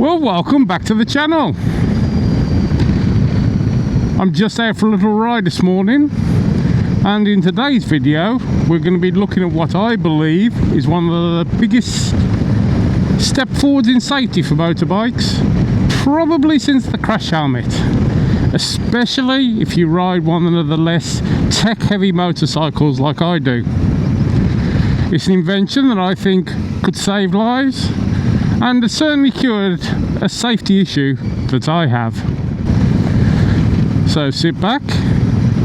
Well, welcome back to the channel. I'm just out for a little ride this morning, and in today's video we're going to be looking at what I believe is one of the biggest step forwards in safety for motorbikes, probably since the crash helmet, especially if you ride one of the less tech heavy motorcycles like I do. It's an invention that I think could save lives and has certainly cured a safety issue that I have. So sit back,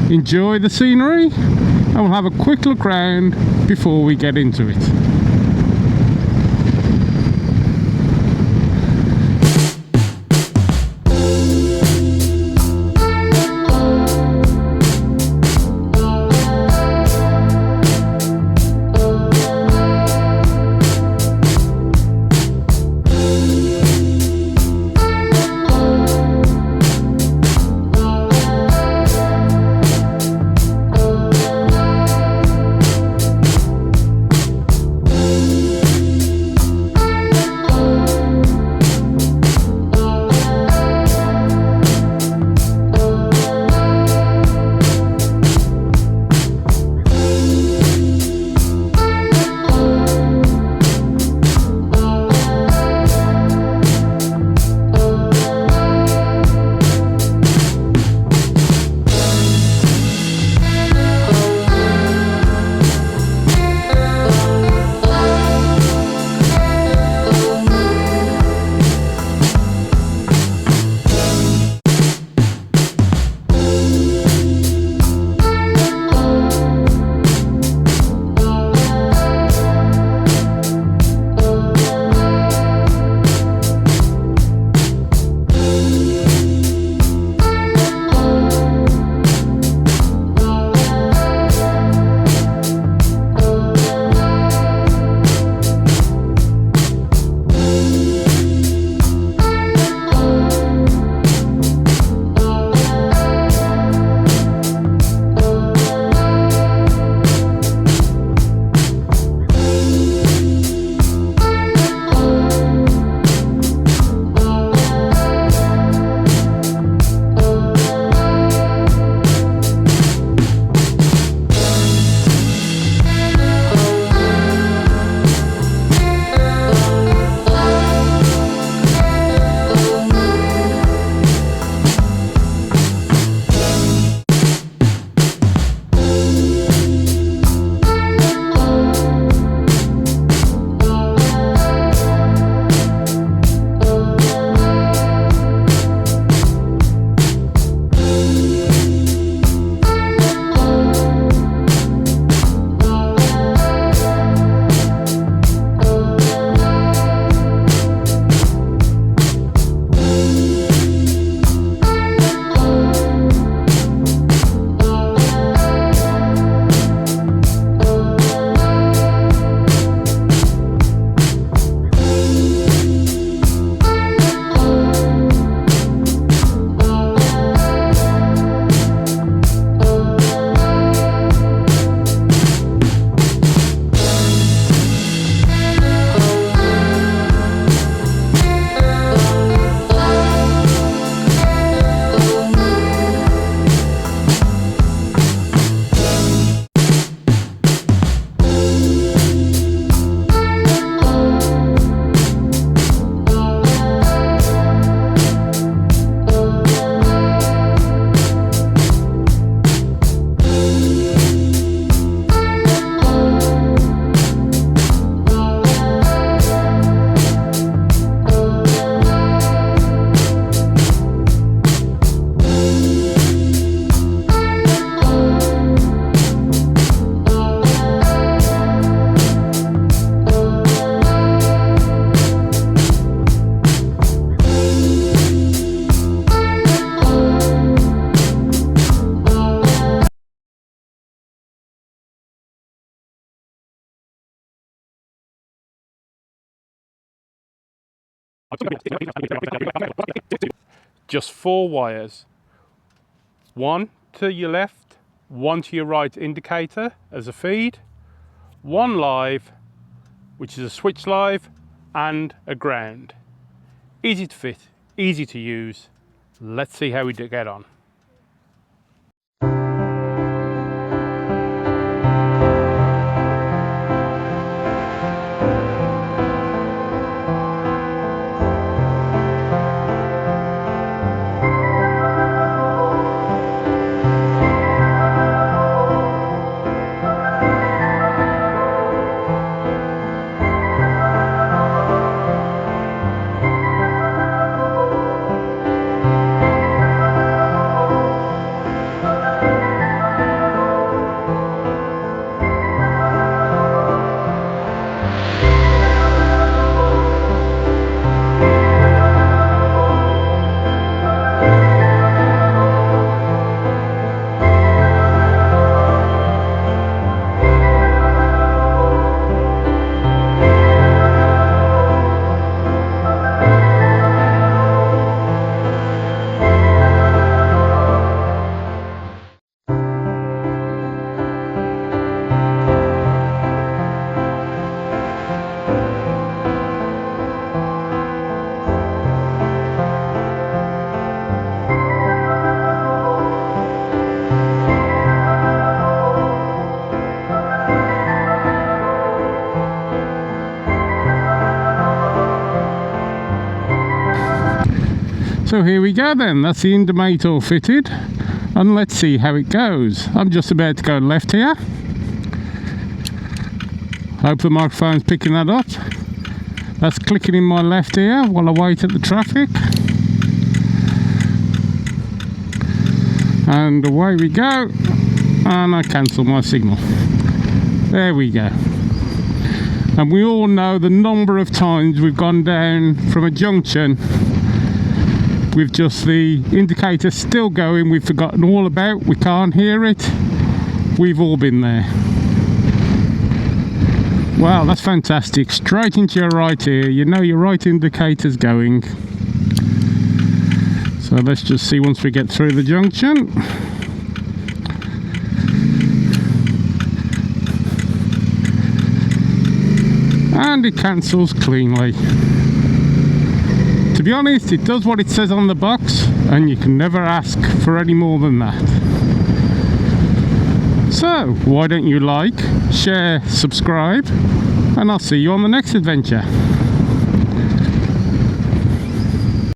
enjoy the scenery, and we'll have a quick look round before we get into it. Just 4 wires, one to your left, one to your right indicator as a feed, one live, which is a switch live, and a ground. Easy to fit, easy to use. Let's see how we get on. So here we go then, that's the Indimate all fitted, and let's see how it goes. I'm just about to go left here. Hope the microphone's picking that up. That's clicking in my left ear while I wait at the traffic. And away we go, and I cancel my signal. There we go. And we all know the number of times we've gone down from a junction with just the indicator still going, we've forgotten all about, we can't hear it. We've all been there. Wow, that's fantastic. Straight into your right ear, you know your right indicator's going. So let's just see once we get through the junction. And it cancels cleanly. To be honest, it does what it says on the box, and you can never ask for any more than that. So, why don't you like, share, subscribe, and I'll see you on the next adventure.